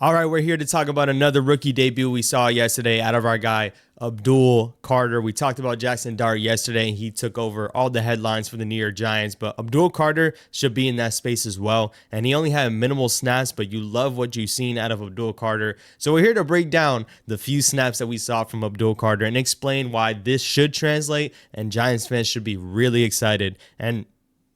All right, we're here to talk about another rookie debut we saw yesterday out of our guy, Abdul Carter. We talked about Jackson Dart yesterday. He took over all the headlines for the New York Giants, but Abdul Carter should be in that space as well. And he only had minimal snaps, but you love what you've seen out of Abdul Carter. So we're here to break down the few snaps that we saw from Abdul Carter and explain why this should translate, and Giants fans should be really excited. And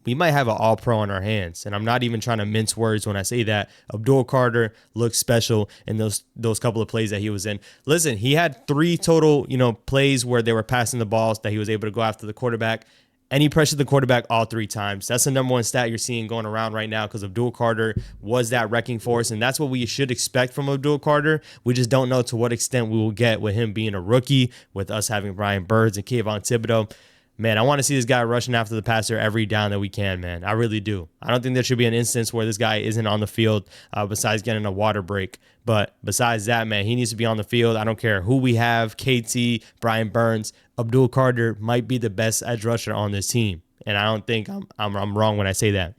we might have an all-pro on our hands. And I'm not even trying to mince words when I say that. Abdul Carter looked special in those couple of plays that he was in. Listen, he had 3 total, plays where they were passing the balls that he was able to go after the quarterback. And he pressured the quarterback all 3 times. That's the number one stat you're seeing going around right now because Abdul Carter was that wrecking force. And that's what we should expect from Abdul Carter. We just don't know to what extent we will get with him being a rookie, with us having Brian Burns and Kayvon Thibodeau. Man, I want to see this guy rushing after the passer every down that we can, man. I really do. I don't think there should be an instance where this guy isn't on the field besides getting a water break. But besides that, man, he needs to be on the field. I don't care who we have, KT, Brian Burns. Abdul Carter might be the best edge rusher on this team. And I don't think I'm wrong when I say that.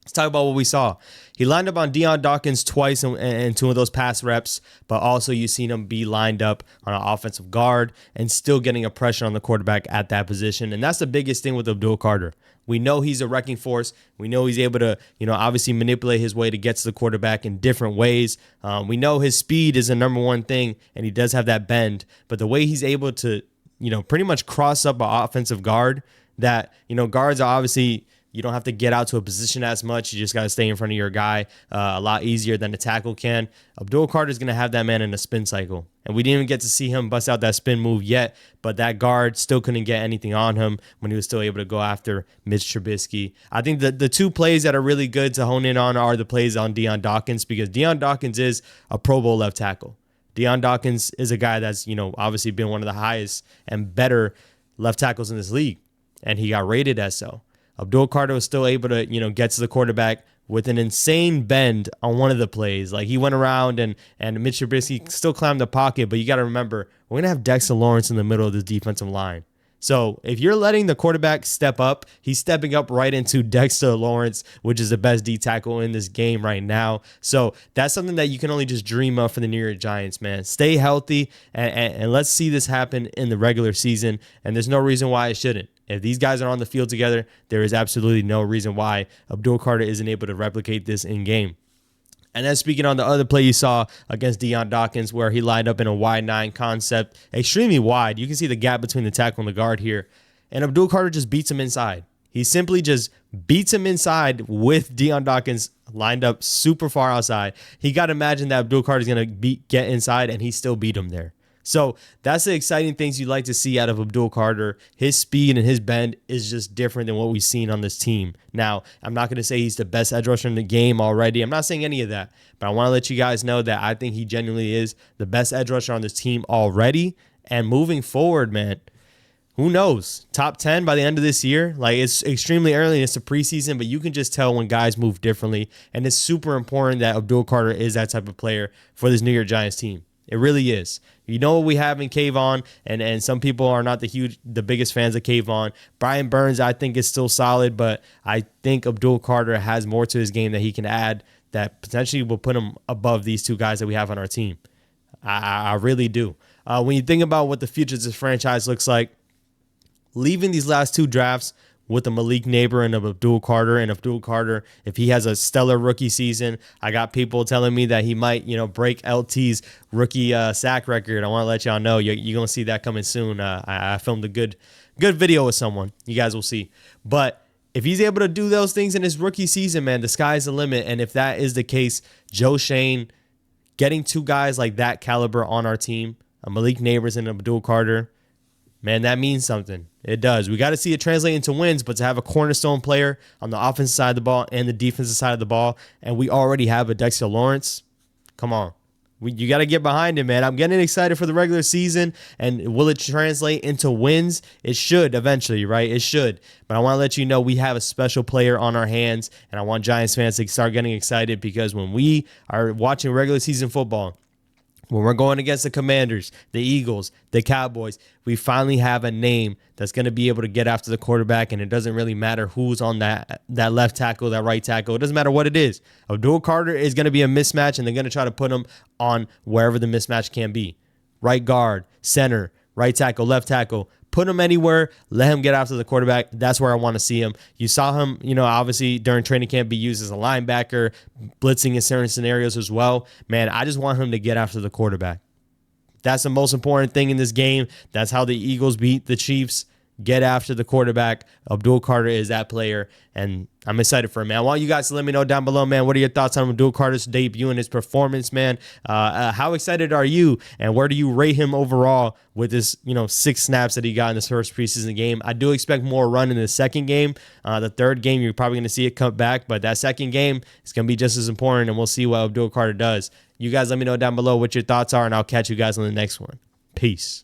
Let's talk about what we saw. He lined up on Deion Dawkins twice in 2 of those pass reps, but also you've seen him be lined up on an offensive guard and still getting a pressure on the quarterback at that position. And that's the biggest thing with Abdul Carter. We know he's a wrecking force. We know he's able to, obviously manipulate his way to get to the quarterback in different ways. We know his speed is the number one thing, and he does have that bend. But the way he's able to, pretty much cross up an offensive guard that, guards are obviously, you don't have to get out to a position as much. You just got to stay in front of your guy a lot easier than a tackle can. Abdul Carter is going to have that man in a spin cycle. And we didn't even get to see him bust out that spin move yet, but that guard still couldn't get anything on him when he was still able to go after Mitch Trubisky. I think the 2 plays that are really good to hone in on are the plays on Deion Dawkins, because Deion Dawkins is a Pro Bowl left tackle. Deion Dawkins is a guy that's, obviously been one of the highest and better left tackles in this league, and he got rated as so. Abdul Carter was still able to, get to the quarterback with an insane bend on one of the plays. Like, he went around and Mitch Trubisky still climbed the pocket, but you got to remember, we're going to have Dexter Lawrence in the middle of the defensive line. So if you're letting the quarterback step up, he's stepping up right into Dexter Lawrence, which is the best D tackle in this game right now. So that's something that you can only just dream of for the New York Giants, man. Stay healthy, and let's see this happen in the regular season, and there's no reason why it shouldn't. If these guys are on the field together, there is absolutely no reason why Abdul Carter isn't able to replicate this in game. And then speaking on the other play you saw against Deion Dawkins, where he lined up in a wide 9 concept, extremely wide. You can see the gap between the tackle and the guard here. And Abdul Carter just beats him inside. He simply just beats him inside with Deion Dawkins lined up super far outside. He got to imagine that Abdul Carter is going to get inside, and he still beat him there. So that's the exciting things you like to see out of Abdul Carter. His speed and his bend is just different than what we've seen on this team. Now, I'm not going to say he's the best edge rusher in the game already. I'm not saying any of that. But I want to let you guys know that I think he genuinely is the best edge rusher on this team already. And moving forward, man, who knows? Top 10 by the end of this year? Like, it's extremely early and it's a preseason, but you can just tell when guys move differently. And it's super important that Abdul Carter is that type of player for this New York Giants team. It really is. You know what we have in Kayvon, and some people are not the biggest fans of Kayvon. Brian Burns, I think, is still solid, but I think Abdul Carter has more to his game that he can add that potentially will put him above these 2 guys that we have on our team. I really do. When you think about what the future of this franchise looks like, leaving these last 2 drafts with a Malik Neighbor and Abdul Carter. And Abdul Carter, if he has a stellar rookie season, I got people telling me that he might, break LT's rookie sack record. I want to let y'all know you're going to see that coming soon. I filmed a good video with someone. You guys will see. But if he's able to do those things in his rookie season, man, the sky's the limit. And if that is the case, Joe Shane, getting 2 guys like that caliber on our team, a Malik Neighbors and Abdul Carter, man, that means something. It does. We got to see it translate into wins, but to have a cornerstone player on the offensive side of the ball and the defensive side of the ball, and we already have a Dexter Lawrence, come on. You got to get behind him, man. I'm getting excited for the regular season, and will it translate into wins? It should eventually, right? It should. But I want to let you know we have a special player on our hands, and I want Giants fans to start getting excited, because when we are watching regular season football, When we're going against the Commanders, the Eagles, the Cowboys, we finally have a name that's going to be able to get after the quarterback, and it doesn't really matter who's on that left tackle, that right tackle. It doesn't matter what it is. Abdul Carter is going to be a mismatch, and they're going to try to put him on wherever the mismatch can be. Right guard, center, right tackle, left tackle. Put him anywhere. Let him get after the quarterback. That's where I want to see him. You saw him, obviously during training camp be used as a linebacker, blitzing in certain scenarios as well. Man, I just want him to get after the quarterback. That's the most important thing in this game. That's how the Eagles beat the Chiefs. Get after the quarterback. Abdul Carter is that player, and I'm excited for him, man. I want you guys to let me know down below, man, what are your thoughts on Abdul Carter's debut and his performance, man? How excited are you, and where do you rate him overall with this, 6 snaps that he got in this first preseason game? I do expect more run in the second game. The third game, you're probably going to see it come back, but that second game is going to be just as important, and we'll see what Abdul Carter does. You guys let me know down below what your thoughts are, and I'll catch you guys on the next one. Peace.